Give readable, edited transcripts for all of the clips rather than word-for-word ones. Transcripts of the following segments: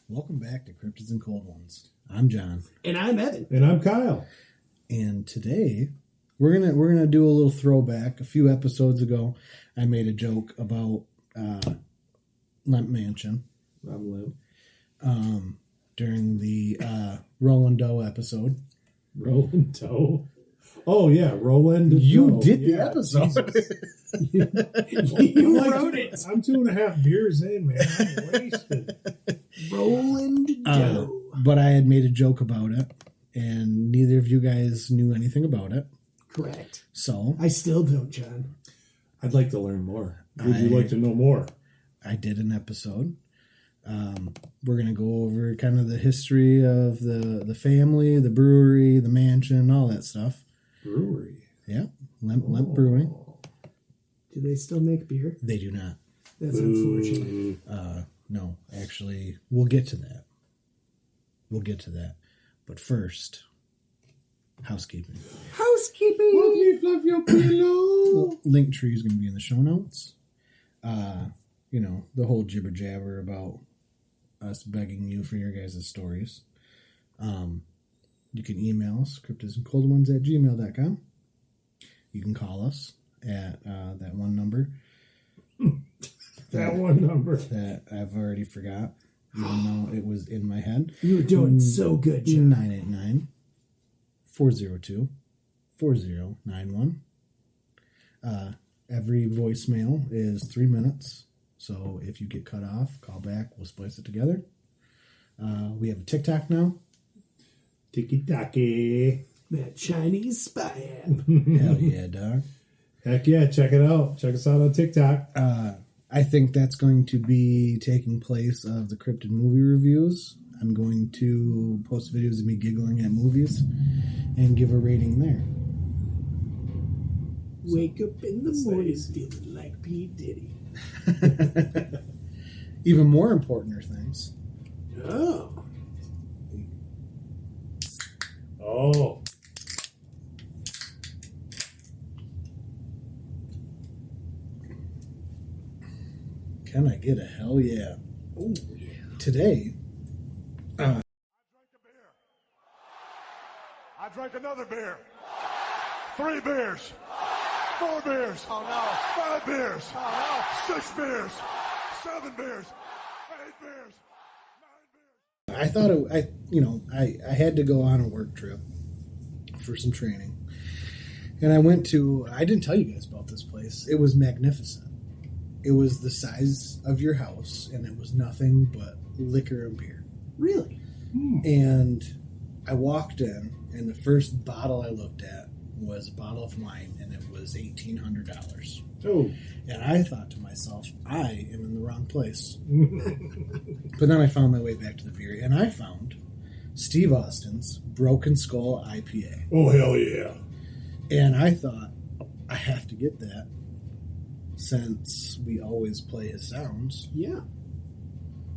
Welcome back to Cryptids and Cold Ones. I'm John. And I'm Evan. And I'm Kyle. And today we're gonna do a little throwback. A few episodes ago, I made a joke about Lemp Mansion. I'm Lemp. During the Roland Doe episode. Roland Doe? Oh, yeah, Roland You Doe. did the episode. You wrote it. I'm 2.5 beers in, man. I'm wasted. Roland Doe. But I had made a joke about it, and neither of you guys knew anything about it. Correct. So I still don't, John. I'd like to learn more. Would you like to know more? I did an episode. We're going to go over kind of the history of the family, the brewery, the mansion, all that stuff. Brewery? Yeah, Lemp Brewing. Do they still make beer? They do not. That's unfortunate. No, actually, we'll get to that. But first, housekeeping. Housekeeping. Let me fluff your pillow. Link tree is going to be in the show notes. The whole jibber jabber about us begging you for your guys' stories. You can email us, cryptidsandcoldones@gmail.com. You can call us at that one number. That one number. That I've already forgot, even though it was in my head. You were doing so good, John. 989-402-4091. Every voicemail is 3 minutes. So if you get cut off, call back. We'll splice it together. We have a TikTok now. Tiki-taki. That Chinese spy app. Hell yeah, dog. Heck yeah, check it out. Check us out on TikTok. I think that's going to be taking place of the cryptid movie reviews. I'm going to post videos of me giggling at movies and give a rating there. Wake up in the morning feeling like P. Diddy. Even more important are things. Oh. Can I get a hell yeah? Oh, yeah. Today, I drank a beer. I drank another beer. 3 beers. 4 beers. Oh no. 5 beers. Oh no. 6 beers. 7 beers. 8 beers. 9 beers. I thought I had to go on a work trip for some training. And I didn't tell you guys about this place. It was magnificent. It was the size of your house, and it was nothing but liquor and beer. Really? And I walked in, and the first bottle I looked at was a bottle of wine, and it was $1,800. Oh. And I thought to myself, I am in the wrong place. But then I found my way back to the beer, and I found Steve Austin's Broken Skull IPA. Oh, hell yeah. And I thought, I have to get that since we always play his sounds. Yeah.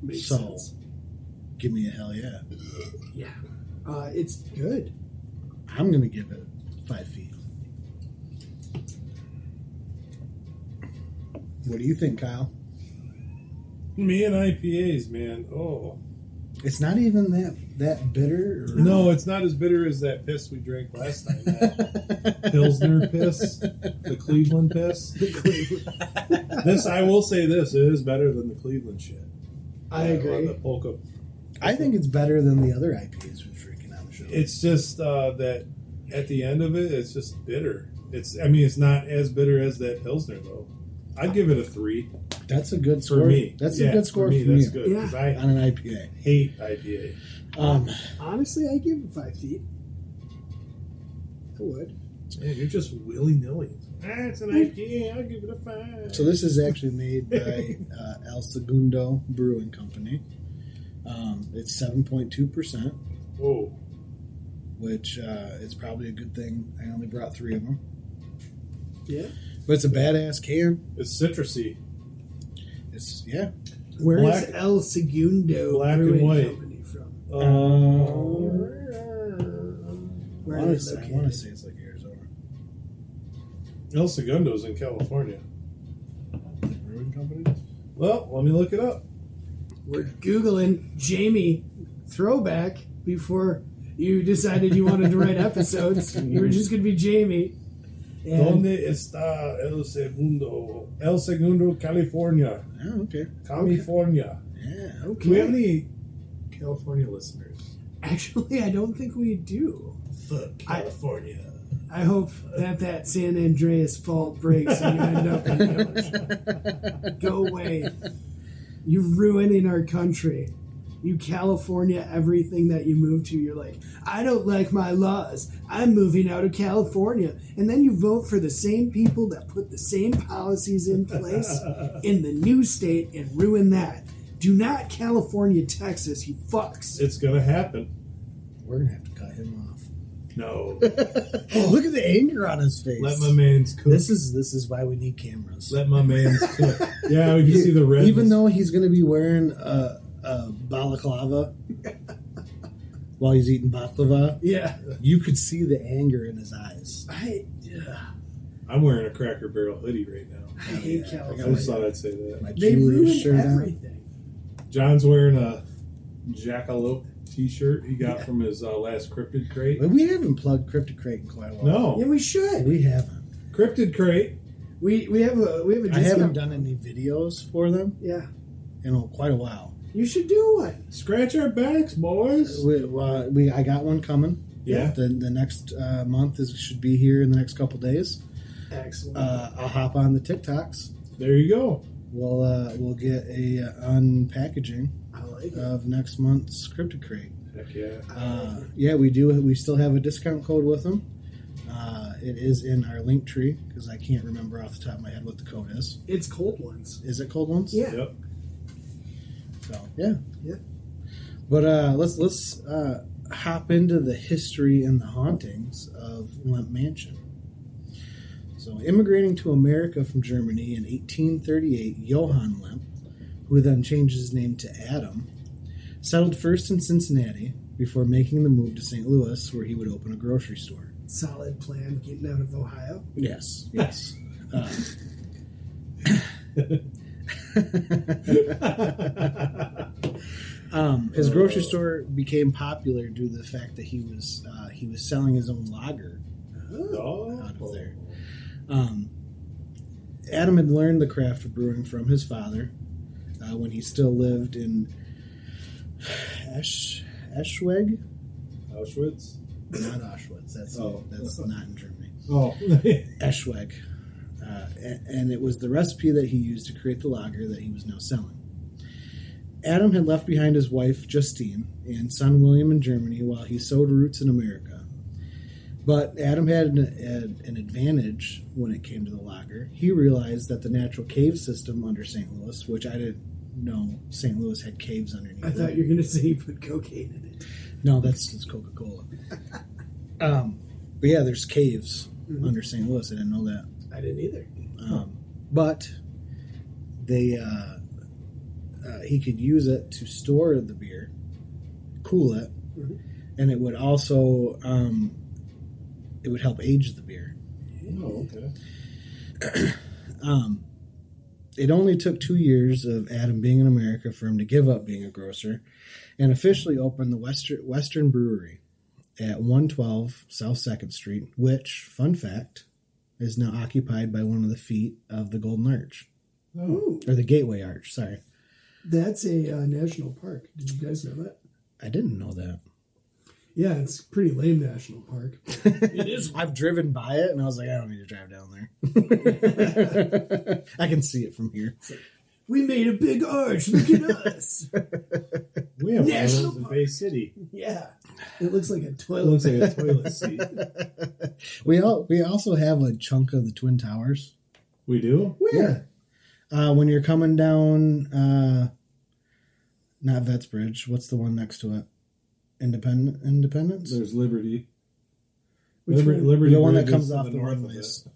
Makes So, sense. give me a hell yeah. Yeah. It's good. I'm going to give it 5 feet. What do you think, Kyle? Me and IPAs, man. Oh. It's not even that bitter. No, it's not as bitter as that piss we drank last time. That Pilsner piss. The Cleveland piss. This, I will say this, it is better than the Cleveland shit. I agree. The polka. I think it's better than the other IPAs we've freaking on the show. It's just that at the end of it, it's just bitter. It's not as bitter as that Pilsner, though. I'd give it a 3. That's a good score. For me. That's a good score for me. you That's good. 'Cause I on an IPA. hate IPA. Honestly, I give it 5 feet. I would. Man, you're just willy-nilly. It's an IPA. I'll give it a 5. So this is actually made by El Segundo Brewing Company. It's 7.2%, Whoa. which is probably a good thing. I only brought 3 of them. Yeah. But it's a badass can. It's citrusy. Yeah. Where Black- is El Segundo black and Brewing white. Company from? I Where want are they to located? say it's like Arizona. El Segundo's in California. The brewing company? Well, let me look it up. We're Googling Jamie throwback before you decided you wanted to write episodes. You were just going to be Jamie. And Donde está el segundo California? Oh, okay. California. Yeah. okay. Do we have any California listeners? Actually, I don't think we do. Fuck California. I hope that San Andreas fault breaks and you end up in the ocean. Go away. You're ruining our country. You California, everything that you move to, you're like, I don't like my laws. I'm moving out of California. And then you vote for the same people that put the same policies in place in the new state and ruin that. Do not California, Texas, you fucks. It's gonna happen. We're gonna have to cut him off. No. Look at the anger on his face. Let my man's cook. This is why we need cameras. Let my man's cook. Yeah, we can see the red. Even though he's gonna be wearing a balaclava while he's eating baklava, Yeah. you could see the anger in his eyes. I'm wearing a Cracker Barrel hoodie right now. I hate I California. just thought I'd say that. My They Julius ruin shirt on. everything. John's wearing a Jackalope t-shirt he got from his last Cryptid Crate. But we haven't plugged Cryptic Crate in quite a while. No, Yeah, we should. We haven't. Cryptid Crate. We have a I haven't discount. done any videos for them Yeah. in quite a while. You should do one. Scratch our backs, boys. I got one coming. Yeah. The next month should be here in the next couple days. Excellent. I'll hop on the TikToks. There you go. We'll get a unpackaging I like it. of next month's Cryptic Crate. Heck yeah. Yeah, we do. We still have a discount code with them. It is in our link tree because I can't remember off the top of my head what the code is. It's cold ones. Is it cold ones? Yeah. Yep. So yeah. Yeah. But let's hop into the history and the hauntings of Lemp Mansion. So, immigrating to America from Germany in 1838, Johann Lemp, who then changed his name to Adam, settled first in Cincinnati before making the move to St. Louis, where he would open a grocery store. Solid plan getting out of Ohio. Yes. His grocery store became popular due to the fact that he was selling his own lager out of there. Adam had learned the craft of brewing from his father when he still lived in Eschweg. Auschwitz. Not Auschwitz. That's not in Germany. Oh. Eschweg. And it was the recipe that he used to create the lager that he was now selling. Adam had left behind his wife, Justine, and son William in Germany while he sowed roots in America. But Adam had an advantage when it came to the lager. He realized that the natural cave system under St. Louis, which I didn't know St. Louis had caves underneath. I thought you were going to say you put cocaine in it. No, that's just Coca-Cola. But yeah, there's caves under St. Louis. I didn't know that. I didn't either. But they he could use it to store the beer, cool it, and it would also it would help age the beer. Oh, okay. It only took 2 years of Adam being in America for him to give up being a grocer and officially open the Western Brewery at 112 South 2nd Street, which, fun fact, is now occupied by one of the feet of the Golden Arch. Oh. Or the Gateway Arch, sorry. That's a national park. Did you guys know that? I didn't know that. Yeah, it's a pretty lame national park. It is. I've driven by it, and I was like, I don't need to drive down there. I can see it from here. We made a big arch. Look at us. We have one of National those in park. Bay City. Yeah. It looks like a It toilet. looks like a toilet seat. We also have a chunk of the Twin Towers. We do? Where? When you're coming down, not Vets Bridge, what's the one next to it? Independence? There's Liberty. Which one? Liberty The one that Bridge comes is to off the the north of Northways. it.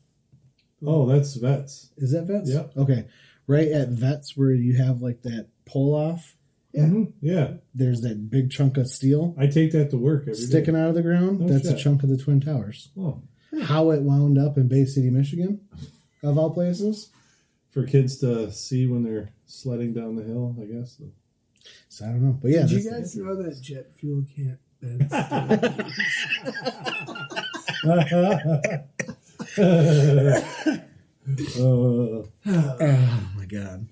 Oh, that's Vets. Is that Vets? Yep. Okay. Right at Vets where you have like that pull off, Yeah. Mhm. Yeah. there's that big chunk of steel I take that to work every day. sticking out of the ground. Oh, That's a shit. chunk of the Twin Towers. Oh. How it wound up in Bay City, Michigan, of all places. For kids to see when they're sledding down the hill, I guess. So I don't know. But yeah. Did you guys know that jet fuel can't bend Oh, Oh, my God.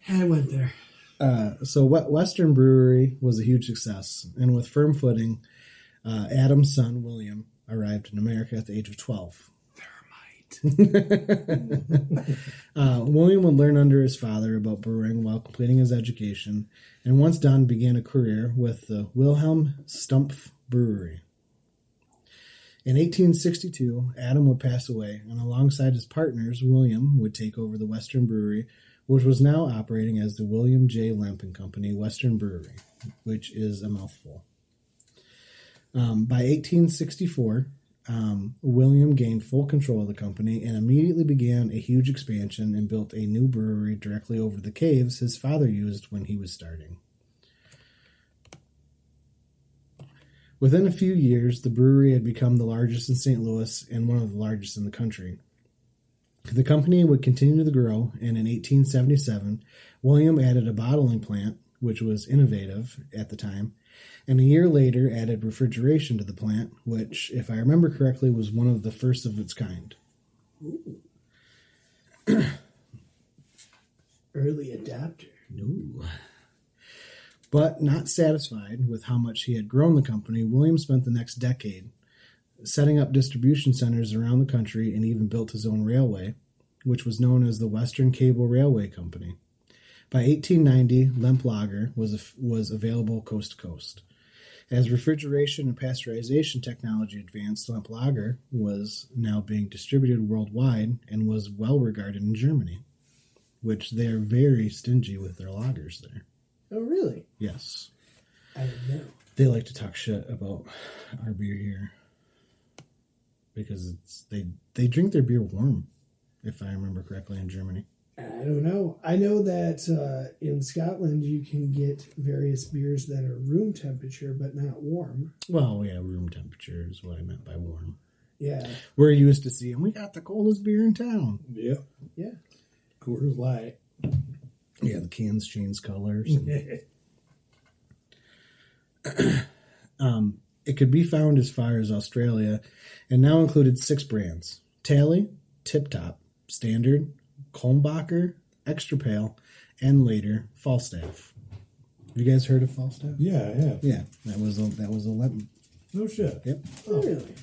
I went there. So Western Brewery was a huge success. And with firm footing, Adam's son, William, arrived in America at the age of 12. William would learn under his father about brewing while completing his education, and once done, began a career with the Wilhelm Stumpf Brewery. In 1862, Adam would pass away, and alongside his partners, William would take over the Western Brewery, which was now operating as the William J. Lemp and Company Western Brewery, which is a mouthful. By 1864, William gained full control of the company and immediately began a huge expansion and built a new brewery directly over the caves his father used when he was starting. Within a few years, the brewery had become the largest in St. Louis and one of the largest in the country. The company would continue to grow, and in 1877, William added a bottling plant, which was innovative at the time, and a year later added refrigeration to the plant, which, if I remember correctly, was one of the first of its kind. Early adapter. No. But not satisfied with how much he had grown the company, William spent the next decade setting up distribution centers around the country and even built his own railway, which was known as the Western Cable Railway Company. By 1890, Lemp Lager was available coast to coast. As refrigeration and pasteurization technology advanced, Lemp Lager was now being distributed worldwide and was well regarded in Germany, which they're very stingy with their lagers there. Oh, really? Yes. I didn't know. They like to talk shit about our beer here because they drink their beer warm, if I remember correctly, in Germany. I don't know. I know that in Scotland you can get various beers that are room temperature but not warm. Well, yeah, room temperature is what I meant by warm. Yeah. We're used to seeing, we got the coldest beer in town. yep. Yeah. Coors Light. Yeah, the cans change colors. It could be found as far as Australia and now included 6 brands: Tally, Tip Top, Standard, Kulmbacher, Extra Pale, and later Falstaff. Have you guys heard of Falstaff? Yeah, yeah. Yeah, that was a lemon. No shit. Yep. Oh, really?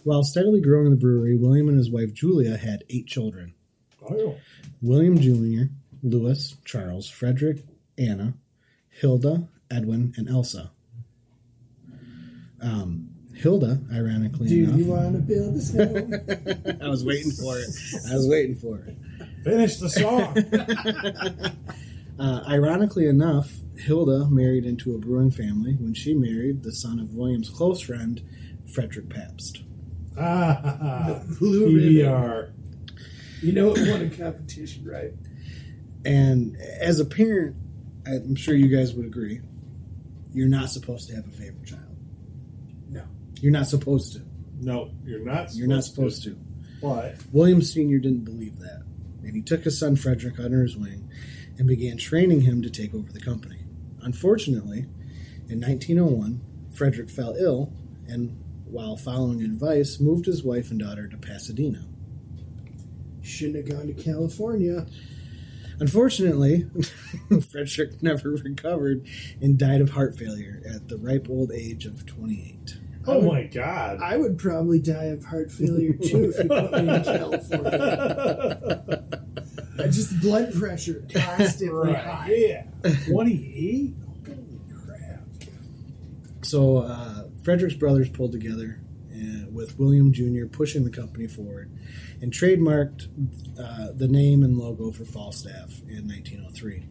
While steadily growing the brewery, William and his wife Julia had 8 children. Oh, yeah. William Jr., Louis, Charles, Frederick, Anna, Hilda, Edwin, and Elsa. Hilda, ironically Do enough... you want to build a snow? I was waiting for it. Finish the song. Ironically enough, Hilda married into a brewing family when she married the son of William's close friend, Frederick Pabst. Blue PBR. You know it won a competition, right? And as a parent, I'm sure you guys would agree, you're not supposed to have a favorite child. No. You're not supposed to. No, you're not. You're not supposed to. Why? William Sr. didn't believe that, and he took his son Frederick under his wing and began training him to take over the company. Unfortunately, in 1901, Frederick fell ill and, while following advice, moved his wife and daughter to Pasadena. Shouldn't have gone to California. Unfortunately, Frederick never recovered and died of heart failure at the ripe old age of 28. Oh my God. I would probably die of heart failure too if you put me in California. Just blood pressure constantly high. Yeah. 28? Holy crap. So Frederick's brothers pulled together with William Jr. pushing the company forward and trademarked the name and logo for Falstaff in 1903.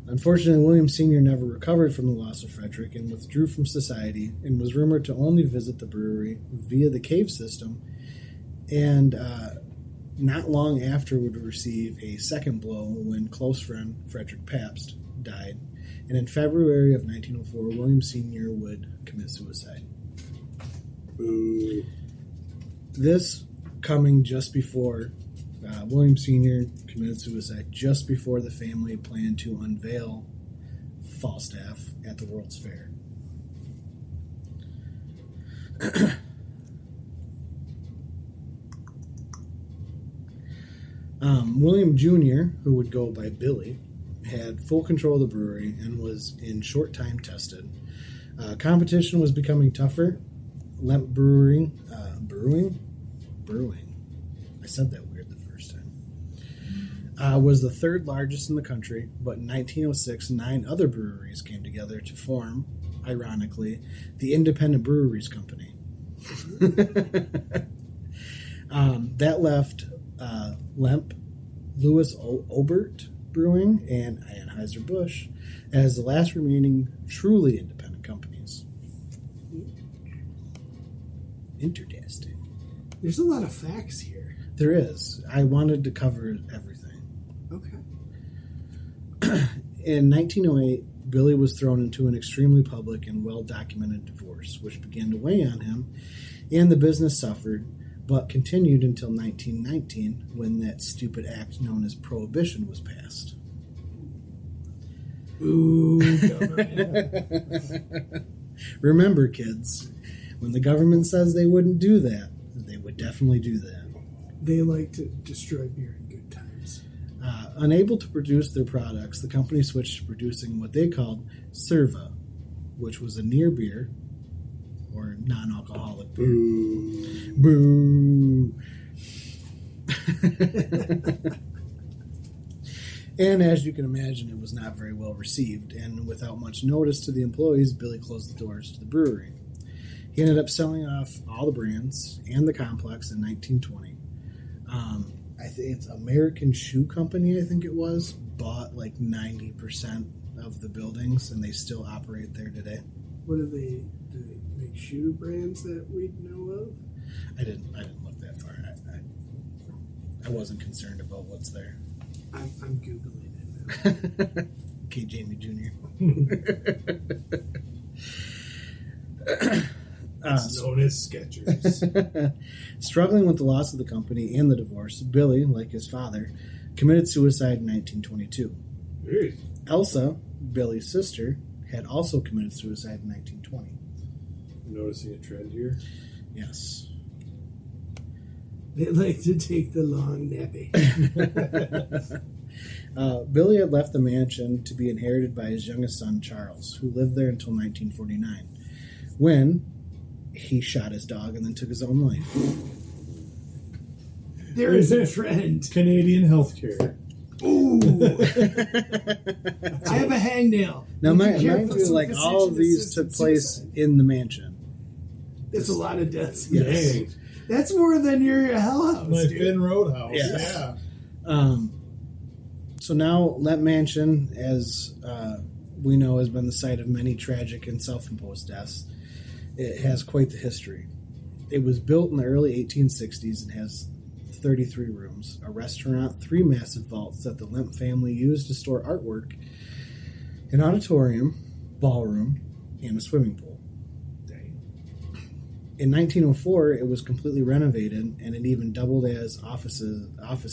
Unfortunately, William Sr. never recovered from the loss of Frederick and withdrew from society and was rumored to only visit the brewery via the cave system, and not long after would receive a second blow when close friend Frederick Pabst died, and in February of 1904, William Sr. would commit suicide. Boo. This coming just before William Sr. committed suicide just before the family planned to unveil Falstaff at the World's Fair. William Jr., who would go by Billy, had full control of the brewery and was in short time tested. Competition was becoming tougher. Lemp Brewing. I said that weird the first time. Was the third largest in the country, but in 1906, 9 other breweries came together to form, ironically, the Independent Breweries Company. That left Lemp, Louis Obert Brewing, and Anheuser-Busch as the last remaining truly independent companies. Interesting. There's a lot of facts here. There is. I wanted to cover everything. Okay. In 1908, Billy was thrown into an extremely public and well-documented divorce, which began to weigh on him, and the business suffered, but continued until 1919, when that stupid act known as Prohibition was passed. Ooh, government. Remember, kids, when the government says they wouldn't do that, they would definitely do that. They like to destroy beer in good times. Unable to produce their products, the company switched to producing what they called Serva, which was a near beer, or non-alcoholic beer. Boo! And as you can imagine, it was not very well received, and without much notice to the employees, Billy closed the doors to the brewery. He ended up selling off all the brands and the complex in 1920. I think it's American Shoe Company, I think it was, bought like 90% of the buildings, and they still operate there today. What do they make shoe brands that we know of? I didn't look that far. I wasn't concerned about what's there. I'm Googling it now. Okay, Jamie Jr. It's known as Skechers. Struggling with the loss of the company and the divorce, Billy, like his father, committed suicide in 1922. Hey. Elsa, Billy's sister, had also committed suicide in 1920. Noticing a trend here? Yes. They like to take the long nappy. Billy had left the mansion to be inherited by his youngest son, Charles, who lived there until 1949, when he shot his dog and then took his own life. There is a trend. Canadian healthcare. Ooh. I have a hangnail. Now, Be mind careful, you, some like all of these physician took place suicide. in the mansion. It's a lot of deaths. Yes. Dang. That's more than your hell house, My dude. Finn Roadhouse. Yes. Yeah. So now, Lemp Mansion, as we know, has been the site of many tragic and self-imposed deaths. It has quite the history. It was built in the early 1860s and has 33 rooms, a restaurant, 3 massive vaults that the Lemp family used to store artwork, an auditorium, ballroom, and a swimming pool. Dang. In 1904, it was completely renovated, and it even doubled as office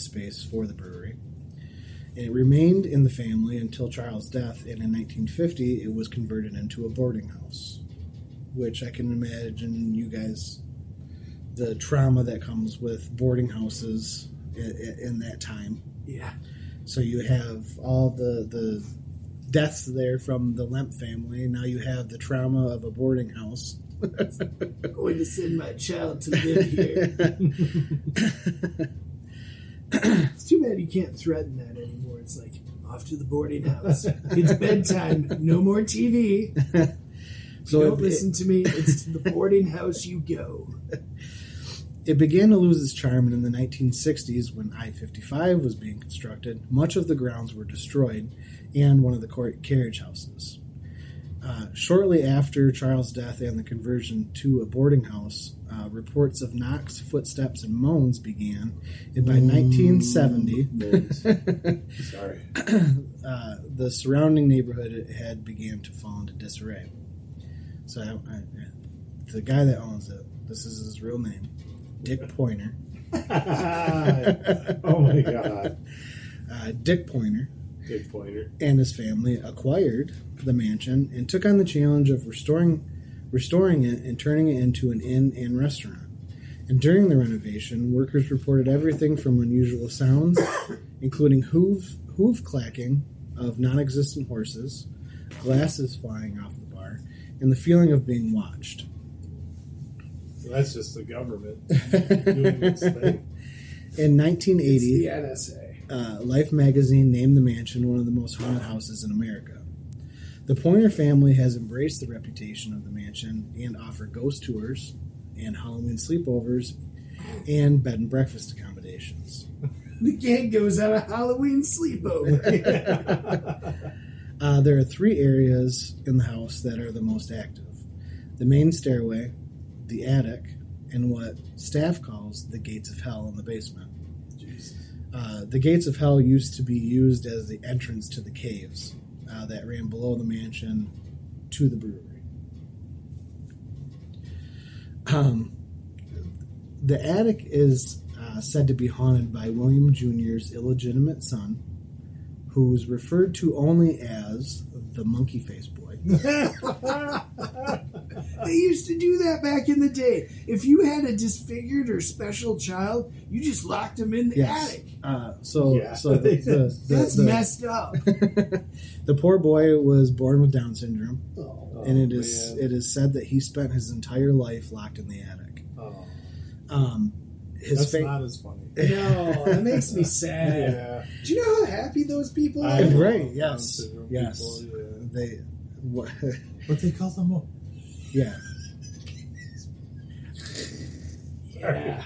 space for the brewery. And it remained in the family until Charles' death, and in 1950, it was converted into a boarding house, which I can imagine you guys, the trauma that comes with boarding houses in that time. Yeah. So you have all the deaths there from the Lemp family. Now you have the trauma of a boarding house. I'm going to send my child to live here. It's too bad you can't threaten that anymore. It's like, off to the boarding house. It's bedtime. No more TV. So Don't listen to me. It's to the boarding house you go. It began to lose its charm in the 1960s when I-55 was being constructed. Much of the grounds were destroyed, and one of the carriage houses. Shortly after Charles' death and the conversion to a boarding house, reports of knocks, footsteps, and moans began. And by 1970, Sorry. the surrounding neighborhood had began to fall into disarray. So the guy that owns it, this is his real name, Dick Pointer. Oh my god. Dick Pointer Big pointer. and his family acquired the mansion and took on the challenge of restoring it and turning it into an inn and restaurant. And during the renovation, workers reported everything from unusual sounds, including hoof clacking of non-existent horses, glasses flying off the bar, and the feeling of being watched. That's just the government doing its thing. In 1980, It's the NSA. Life magazine named the mansion one of the most haunted houses in America. The Pointer family has embraced the reputation of the mansion and offer ghost tours and Halloween sleepovers and bed and breakfast accommodations. The gang goes on a Halloween sleepover. There are 3 areas in the house that are the most active: the main stairway, the attic, and what staff calls the gates of hell in the basement. Jesus. The gates of hell used to be used as the entrance to the caves that ran below the mansion to the brewery. The attic is said to be haunted by William Jr.'s illegitimate son, who's referred to only as the monkey face boy. They used to do that back in the day. If you had a disfigured or special child, you just locked him in the attic. So That's the messed up. the poor boy was born with Down syndrome, Oh, and it man. is said that he spent his entire life locked in the attic. Oh, His that's not as funny. no, that makes me sad. Yeah. Do you know how happy those people are? I know. Right? Down Yes. syndrome Yes. people, yeah. They. What? But they call them. Yeah. Yeah.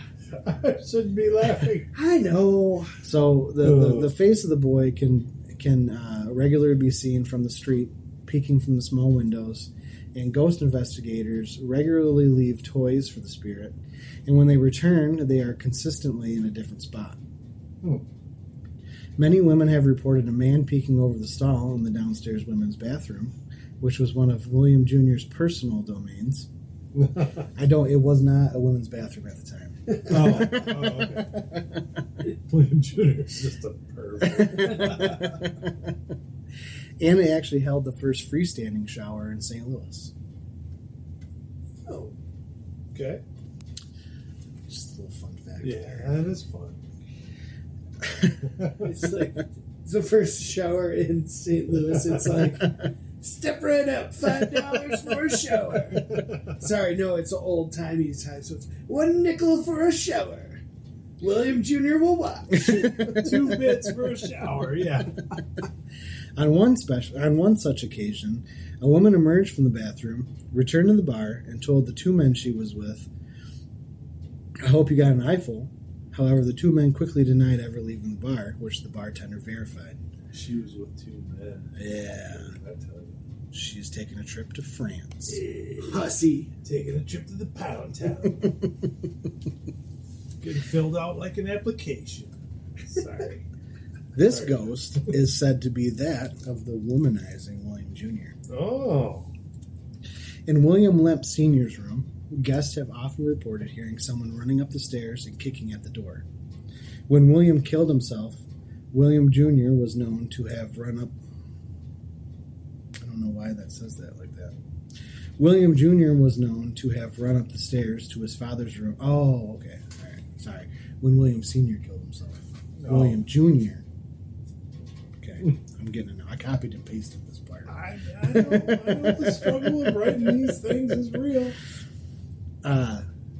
I shouldn't be laughing. I know. So the face of the boy can regularly be seen from the street, peeking from the small windows, and ghost investigators regularly leave toys for the spirit, and when they return, they are consistently in a different spot. Hmm. Many women have reported a man peeking over the stall in the downstairs women's bathroom, which was one of William Jr.'s personal domains. It was not a women's bathroom at the time. Okay. William Jr. is just a pervert. And they actually held the first freestanding shower in St. Louis. Oh, Okay. Just a little fun fact. Yeah, there. that is fun. it's like it's the first shower in St. Louis. It's like, step right up, $5 for a shower. Sorry, no, it's an old timey time, so it's $1 for a shower. William Jr. will watch. 2 bits for a shower. Yeah. On one such occasion, a woman emerged from the bathroom, returned to the bar, and told the 2 men she was with, "I hope you got an eyeful." However, the 2 men quickly denied ever leaving the bar, which the bartender verified. She was with 2 men. Yeah, I tell you. she's taking a trip to France. Hussy. Taking a trip to the pound town. Getting filled out like an application. Sorry. This Sorry. ghost is said to be that of the womanizing William Jr. Oh. In William Lemp Sr.'s room, guests have often reported hearing someone running up the stairs and kicking at the door. When William killed himself, William Jr. was known to have run up... I don't know why that says that like that. William Jr. was known to have run up the stairs to his father's room. Oh, okay. All right. Sorry. When William Sr. killed himself. Oh. William Jr. Okay. I'm getting it now. I copied and pasted this part. I know the struggle of writing these things is real.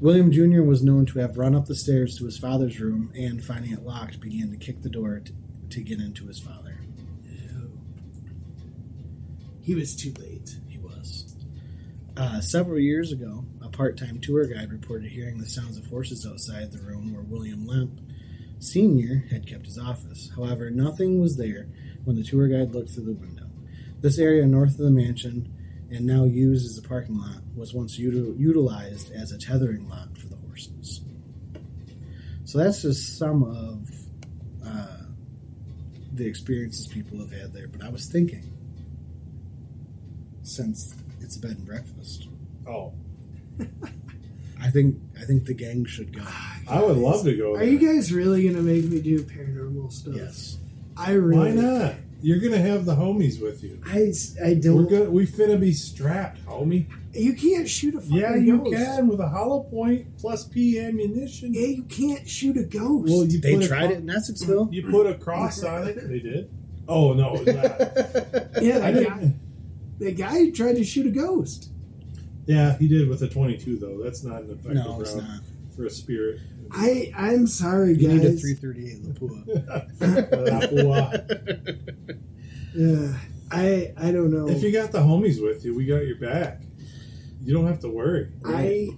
William Jr. was known to have run up the stairs to his father's room and, finding it locked, began to kick the door to get into his father. He was too late. He was. Several years ago, a part-time tour guide reported hearing the sounds of horses outside the room where William Lemp Sr. had kept his office. However, nothing was there when the tour guide looked through the window. This area north of the mansion, and now used as a parking lot, was once utilized as a tethering lot for the horses. So that's just some of the experiences people have had there. But I was thinking, since it's a bed and breakfast, Oh. I think the gang should go. I would love to go Are there. you guys really gonna make me do paranormal stuff? Yes. I really. Why not? You're gonna have the homies with you. I don't. We're good. We finna be strapped, homie. You can't shoot a fucking Yeah, you ghost. can with a hollow point plus P ammunition. Yeah, you can't shoot a ghost. Well, you They put tried it in Essexville. You put a cross on it. They did. Oh no, it's not. yeah, I that guy tried to shoot a ghost. Yeah, he did with a 22 though. That's not an effective No, it's round not. for a spirit. I'm sorry, You guys. need a 338 Lapua. Yeah, I don't know. If you got the homies with you, we got your back. You don't have to worry.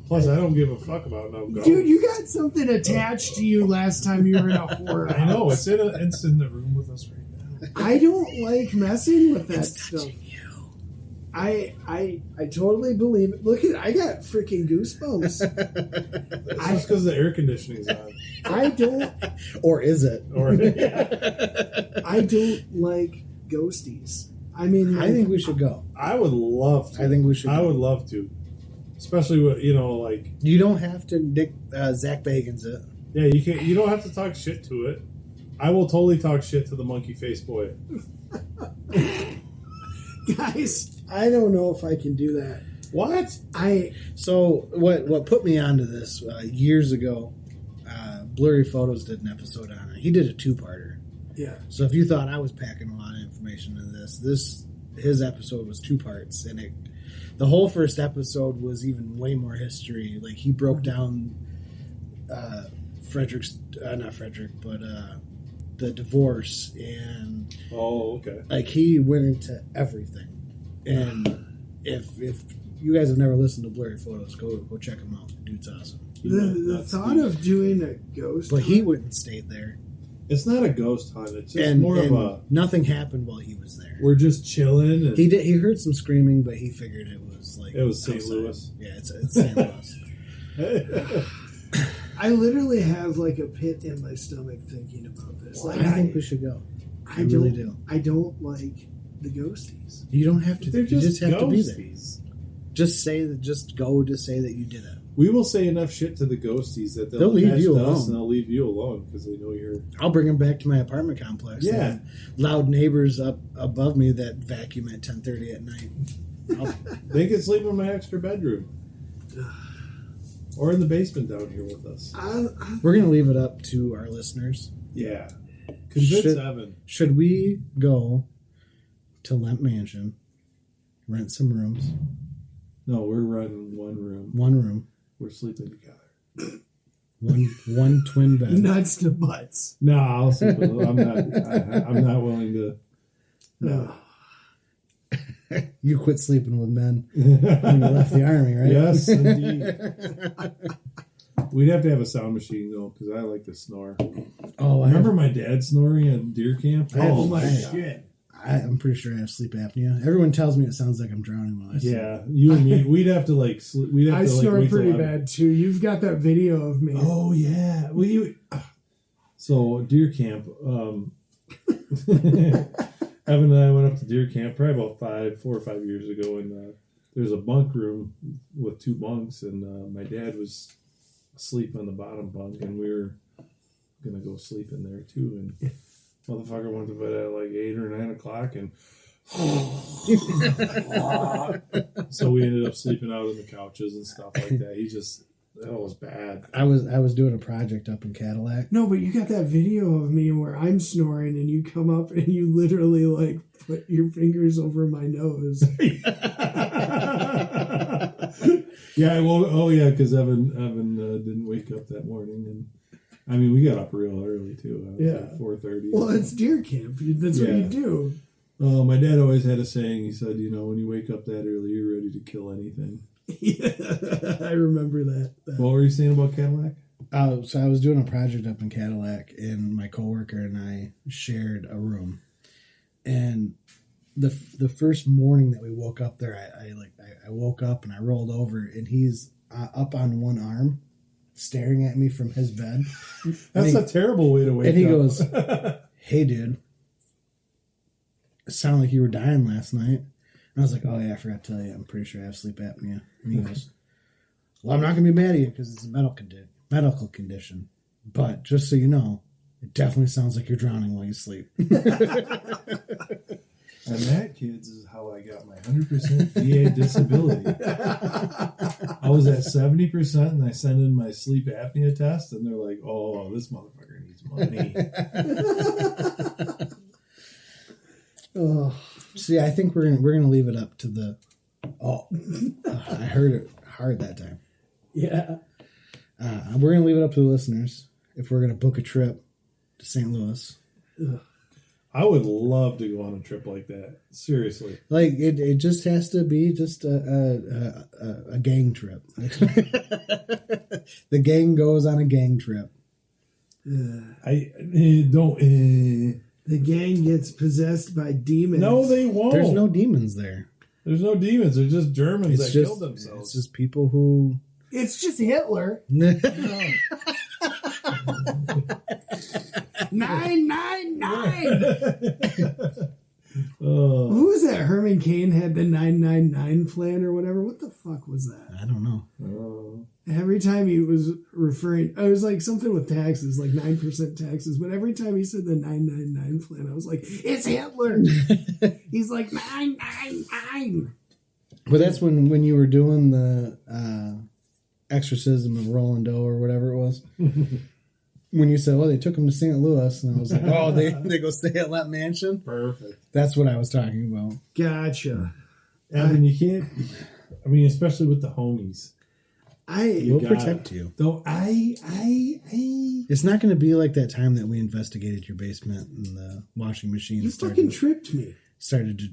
Plus, I don't give a fuck about no ghosts. Dude, you got something attached to you last time you were in a horror house. I know it's in the room with us right now. I don't like messing with that It's stuff. touching you. I totally believe it. Look at I got freaking goosebumps. It's just because the air conditioning's on. I don't Or is it? Or I don't like ghosties. I mean, I think we should go. I would love to. I think we should I go. would love to, especially with like You don't have to Nick Zach Bagans it. yeah. You can't. You don't have to talk shit to it. I will totally talk shit to the monkey face boy. guys, I don't know if I can do that. What? So what put me onto this years ago? Blurry Photos did an episode on it. He did a 2-parter. Yeah. So if you thought I was packing a lot of information in his episode was 2 parts, and the whole first episode was even way more history. Like he broke down the divorce, and Oh, okay. like he went into everything. And if you guys have never listened to Blurry Photos, go check him out. Dude's awesome. The thought of doing a ghost, But he hunt- wouldn't stay there, It's not a ghost hunt. It's just and, more and of a. nothing happened while he was there. We're just chilling. And He did. He heard some screaming, but he figured it was like It was St. outside. Louis. Yeah, it's St. Louis. I literally have like a pit in my stomach thinking about this. Like I think we should go. I don't- really do. I don't like the ghosties. You don't have to. They're You just have to be there. ghosties. Just say that. Just go to say that you did it. We will say enough shit to the ghosties that They'll leave attach you to us alone. and they'll leave you alone because they know you're. I'll bring them back to my apartment complex. Yeah. They have loud neighbors up above me that vacuum at 10:30 at night. They can sleep in my extra bedroom. Or in the basement down here with us. We're gonna leave it up to our listeners. Yeah. Convince Should- Evan. Should we go to Lemp Mansion, rent some rooms, No, we're running one room. one room, We're sleeping together. one twin bed? Nuts to butts. No, I'll sleep with I'm not. I'm not willing to. No. You quit sleeping with men when you left the army, right? Yes, indeed. We'd have to have a sound machine though, because I like to snore. Oh, I Remember my dad snoring at deer camp? I have- Oh my I have- shit! I'm pretty sure I have sleep apnea. Everyone tells me it sounds like I'm drowning while I sleep. Yeah, you and me, we'd have to like. We'd have I to like. snore wait till pretty I'm- bad too. You've got that video of me. Oh yeah. Well, you. So deer camp. Evan and I went up to deer camp probably about 4 or 5 years ago, and there's a bunk room with 2 bunks, and my dad was asleep on the bottom bunk, and we were gonna go sleep in there too. And motherfucker went to bed at like 8 or 9 o'clock, and so we ended up sleeping out on the couches and stuff like that. That was bad. I was doing a project up in Cadillac. No, but you got that video of me where I'm snoring and you come up and you literally like put your fingers over my nose. Yeah, well, oh yeah, because Evan didn't wake up that morning, and I mean we got up real early too. Yeah. 4:30. Well, it's deer camp. That's what Yeah. you do. Oh, my dad always had a saying. He said, when you wake up that early, you're ready to kill anything. Yeah, I remember that. What were you saying about Cadillac? So I was doing a project up in Cadillac, and my coworker and I shared a room. And the first morning that we woke up there, I woke up and I rolled over, and he's up on one arm, staring at me from his bed. That's a terrible way to wake up. And he goes, "Hey, dude, it sounded like you were dying last night." And I was like, "Oh yeah, I forgot to tell you. I'm pretty sure I have sleep apnea." And he goes, Well, I'm not going to be mad at you because it's a medical condition. But just so you know, it definitely sounds like you're drowning while you sleep. And that, kids, is how I got my 100% VA disability. I was at 70%, and I sent in my sleep apnea test, and they're like, "Oh, this motherfucker needs money." Oh, see, I think we're gonna leave it up to the. I heard it hard that time. Yeah. We're gonna leave it up to the listeners if we're gonna book a trip to St. Louis. Ugh. I would love to go on a trip like that. Seriously. Like it just has to be just a gang trip. The gang goes on a gang trip. I don't. The gang gets possessed by demons. No, they won't. There's no demons there. There's no demons. They're just Germans that killed It's themselves. just people who. It's just Hitler. 999. Who was that? Herman Cain had the 999 plan or whatever. What the fuck was that? I don't know. Every time he was referring, it was like something with taxes, like 9% taxes. But every time he said the 999 plan, I was like, it's Hitler. He's like 999. But that's when you were doing the exorcism of Roland Doe or whatever it was. When you said, well, they took him to St. Louis, and I was like, oh, they go stay at Lemp Mansion? Perfect. That's what I was talking about. Gotcha. Evan, you can't, I mean, especially with the homies. We'll protect you. Though It's not going to be like that time that we investigated your basement and the washing machine. You fucking tricked me. Started to.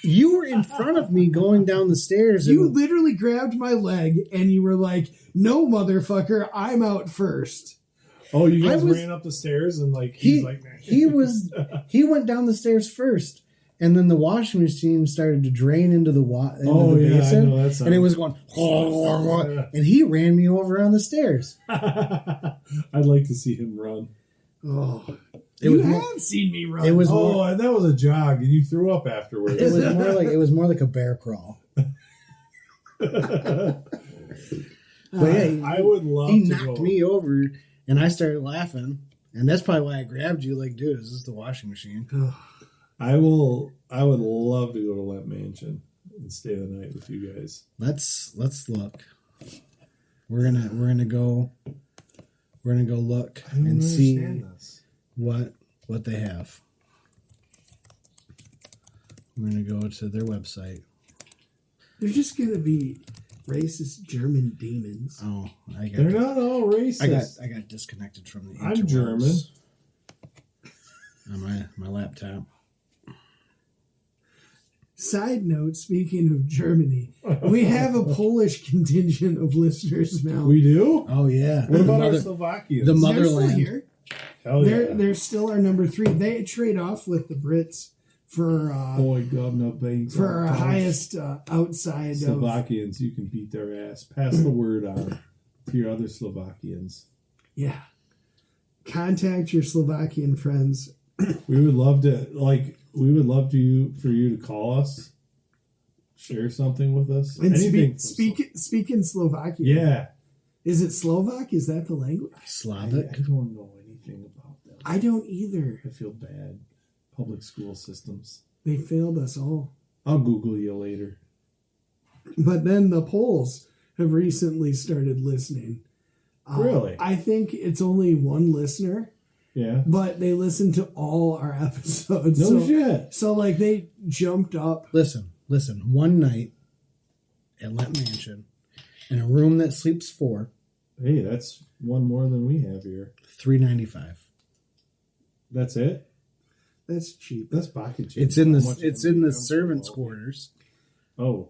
You were in front of me going down the stairs. You literally grabbed my leg and you were like, no, motherfucker, I'm out first. Oh, you guys ran up the stairs and like he went down the stairs first, and then the washing machine started to drain into the basin, and it was going, and he ran me over on the stairs. I'd like to see him run. Oh, you have seen me run. And that was a jog, and you threw up afterwards. It was more like a bear crawl. But yeah, I would love. He knocked me over. And I started laughing, and that's probably why I grabbed you. Like, dude, is this the washing machine? I would love to go to Lemp Mansion and stay the night with you guys. Let's look. We're gonna go look and see what they have. We're gonna go to their website. They're just gonna be racist German demons. Oh, they're not all racist. I got disconnected from the. I'm German. On my laptop. Side note: speaking of Germany, we have a Polish contingent of listeners now. We do. Oh yeah. What about our Slovakians? The motherland. They're still here. Hell yeah. They're still our number 3. They trade off with the Brits for our highest outside Slovakians. You can beat their ass. Pass the word on to your other Slovakians. Yeah, contact your Slovakian friends. We would love to for you to call us, share something with us, and anything. Speak in Slovakian. Yeah, is it Slovak? Is that the language? Slavic. I don't know anything about them. I don't either. I feel bad. Public school systems. They failed us all. I'll Google you later. But then the Poles have recently started listening. Really? I think it's only one listener. Yeah. But they listen to all our episodes. No shit. So like they jumped up. Listen. One night at Lemp Mansion, in a room that sleeps 4. Hey, that's one more than we have here. $3.95. That's it. That's cheap. That's pocket cheap. It's in the servants' quarters. Oh,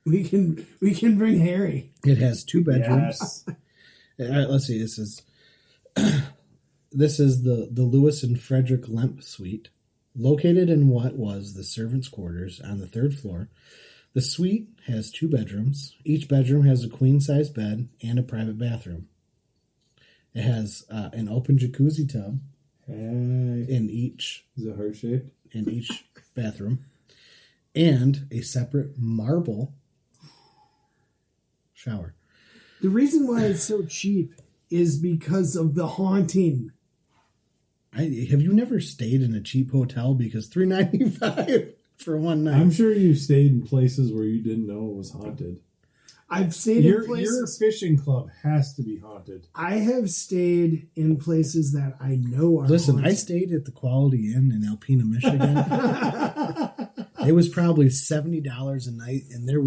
we can bring Harry. It has 2 bedrooms. Yes. Let's see. This is the Lewis and Frederick Lemp suite, located in what was the servants' quarters on the 3rd floor. The suite has 2 bedrooms. Each bedroom has a queen-size bed and a private bathroom. It has an open jacuzzi tub. In each is it heart shaped? In each bathroom, and a separate marble shower. The reason why it's so cheap is because of the haunting. Have you never stayed in a cheap hotel? Because $3.95 for one night. I'm sure you've stayed in places where you didn't know it was haunted. I've stayed in places. Your fishing club has to be haunted. I have stayed in places that I know are Listen, haunted. I stayed at the Quality Inn in Alpena, Michigan. It was probably $70 a night, and there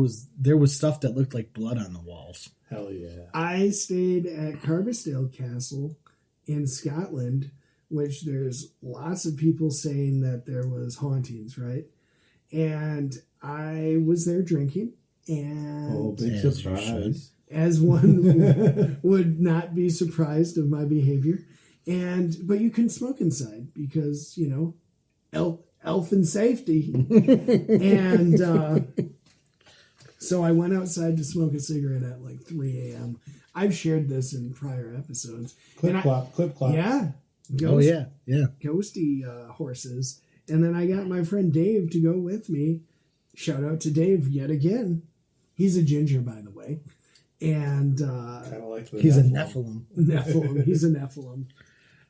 was stuff that looked like blood on the walls. Hell yeah. I stayed at Carbisdale Castle in Scotland, which there's lots of people saying that there was hauntings, right? And I was there drinking, and Big As you surprise. as one would not be surprised of my behavior. But you couldn't smoke inside because, elf and safety. And so I went outside to smoke a cigarette at like 3 a.m. I've shared this in prior episodes. Clip clop. Yeah. Oh, yeah. Ghosty horses. And then I got my friend Dave to go with me. Shout out to Dave yet again. He's a ginger, by the way. And Kind of like the He's a Nephilim. Nephilim. He's a Nephilim.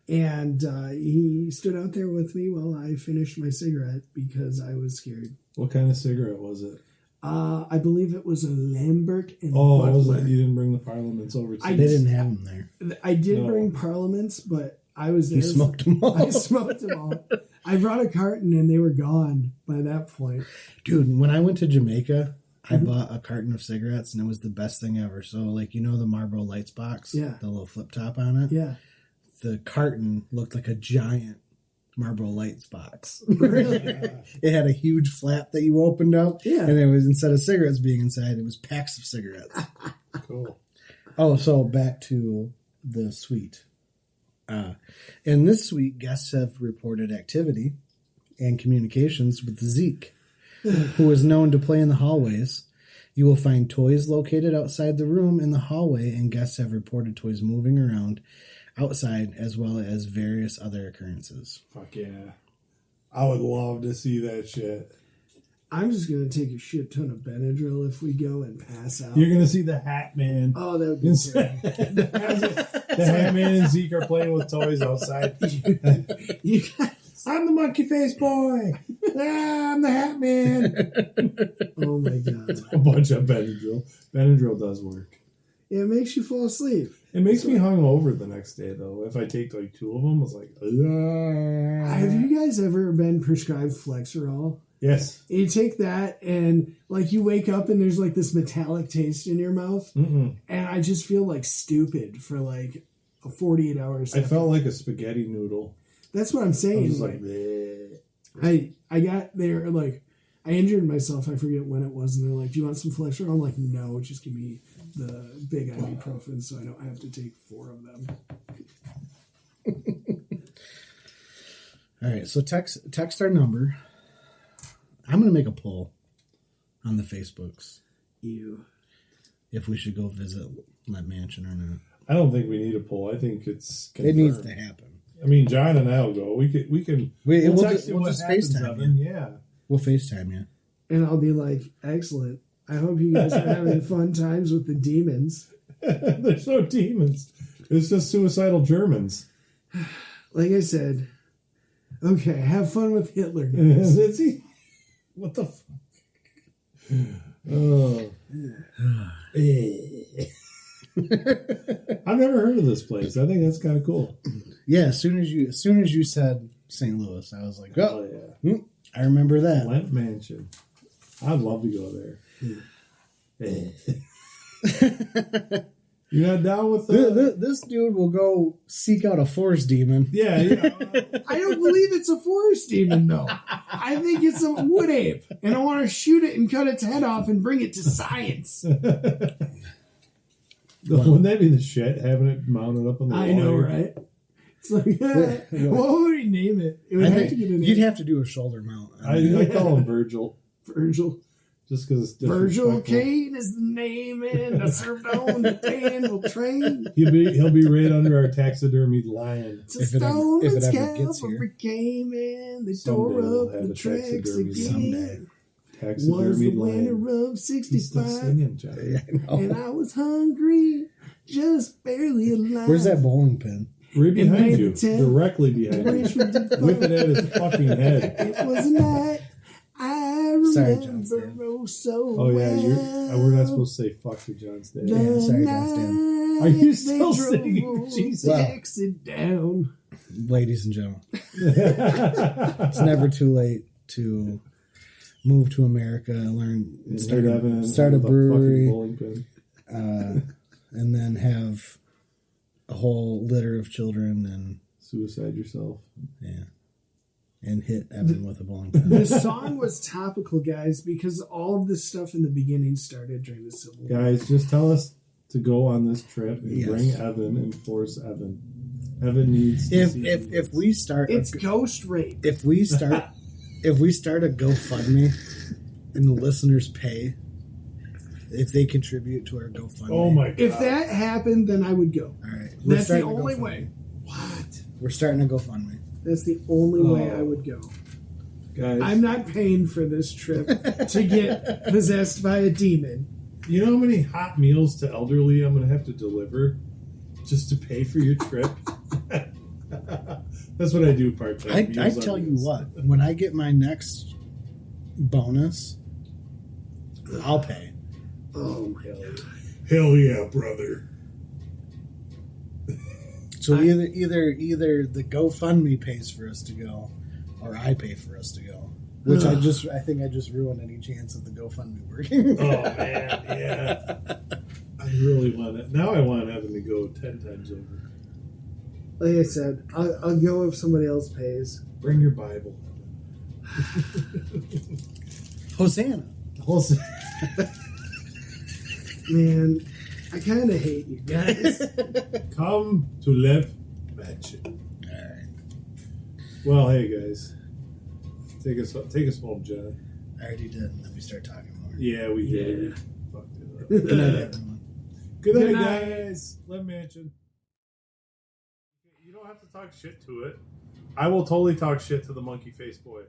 And he stood out there with me while I finished my cigarette because I was scared. What kind of cigarette was it? I believe it was a Lambert and Oh, Butler. was it? You didn't bring the Parliaments over to I They didn't have them there. I did No. bring Parliaments, but I was there. He smoked them all. I smoked them all. I brought a carton and they were gone by that point. Dude, when I went to Jamaica, I bought a carton of cigarettes, and it was the best thing ever. So, like, the Marlboro Lights box? Yeah. The little flip top on it? Yeah. The carton looked like a giant Marlboro Lights box. Really? It had a huge flap that you opened up, Yeah. and it was, instead of cigarettes being inside, it was packs of cigarettes. Cool. Oh, so back to the suite. In this suite, guests have reported activity and communications with Zeke, who is known to play in the hallways. You will find toys located outside the room in the hallway, and guests have reported toys moving around outside, as well as various other occurrences. Fuck yeah. I would love to see that shit. I'm just going to take a shit ton of Benadryl if we go and pass out. You're going to see the Hat Man. Oh, that would be terrible. The Hat Man and Zeke are playing with toys outside. You guys, I'm the monkey face boy. I'm the Hat Man. oh my God. A bunch of Benadryl. Benadryl does work. It makes you fall asleep. It makes me hungover the next day, though. If I take like 2 of them, it's like, Have you guys ever been prescribed Flexerol? Yes. You take that and like you wake up and there's like this metallic taste in your mouth, Mm-mm. and I just feel like stupid for like 48 hours. I felt like a spaghetti noodle. That's what I'm I saying. was like, bleh. I got there, like I injured myself. I forget when it was, and they're like, "Do you want some Flexerol?" I'm like, "No, just give me the big ibuprofen, so I don't have to take 4 of them." All right, so text our number. I'm going to make a poll on the Facebooks You. if we should go visit Lemp Mansion or not. I don't think we need a poll. I think it's confirmed. It needs to happen. I mean, John and I will go. We can. We'll text you we'll what just happens, FaceTime Evan. you. Yeah. We'll FaceTime you. And I'll be like, "Excellent. I hope you guys are having fun times with the demons." There's no demons. It's just suicidal Germans. Like I said, okay, have fun with Hitler, guys. Is he? What the fuck? Oh. I've never heard of this place. I think that's kind of cool. Yeah, as soon as you said St. Louis, I was like, Oh, oh, yeah. I remember that. Lemp Mansion. I'd love to go there. You're not down with that? This dude will go seek out a forest demon. Yeah. I don't believe it's a forest demon, though. I think it's a wood ape, and I want to shoot it and cut its head off and bring it to science. Wouldn't that be the shit, having it mounted up on the wall? I know, here? right? It's like, what would we name it? It would I have think to get a name. you'd have to do a shoulder mount. I call him Virgil. Virgil. Just because it's Virgil disrespectful. Kane is the name, and I served on the tandem train. He'll be right under our taxidermied lion. To If it ever- stone if it and ever gets Cavalry here. came in, they Someday tore we'll up have the a tracks taxidermy again. someday. Was the taxidermied winter lion. of He's still 65, singing, Johnny. I know. and I was hungry, just barely alive. Where's that bowling pin? Right behind made you. the tent. Directly behind Wish you. we did Whipping at his fucking head. It was a night I Sorry, remember John Stan. oh so Oh, yeah. well. We're not supposed to say fuck to John's dad. Yeah, sorry, John Stan. Are you They still drove singing? Jesus. Exit down. Ladies and gentlemen, it's never too late to move to America, learn, start a With brewery, fucking bowling pin. and then have a whole litter of children and Suicide yourself. and hit Evan with a bowling pin. This song was topical, guys, because all of this stuff in the beginning started during the Civil War. Guys, just tell us to go on this trip and Yes. bring Evan and force Evan. Evan needs to see If we start It's ghost rape. if we start a GoFundMe and the listeners pay, if they contribute to our GoFundMe. Oh my god. If that happened, then I would go. All right, That's the starting a only GoFundMe. way. What? We're starting a GoFundMe. That's the only way Oh. I would go. Guys, I'm not paying for this trip to get possessed by a demon. you know how many hot meals to elderly I'm going to have to deliver just to pay for your trip? That's what I do part-time. I tell you what, when I get my next bonus, I'll pay. Oh my god. Hell yeah, brother. So either the GoFundMe pays for us to go, or I pay for us to go. Which I think I just ruined any chance of the GoFundMe working. Oh, man, yeah. I really want it. Now I want Evan to go 10 times over. Like I said, I'll go if somebody else pays. Bring your Bible. Hosanna. Man, I kind of hate you guys. Come to Lemp Mansion. All right. Well, hey guys, take us home, John. I already did. Let me start talking more. Yeah, we Yeah. did. We fucked it up. Good night, everyone. Good Good night, night. guys. Lemp Mansion. You don't have to talk shit to it. I will totally talk shit to the monkey face boy.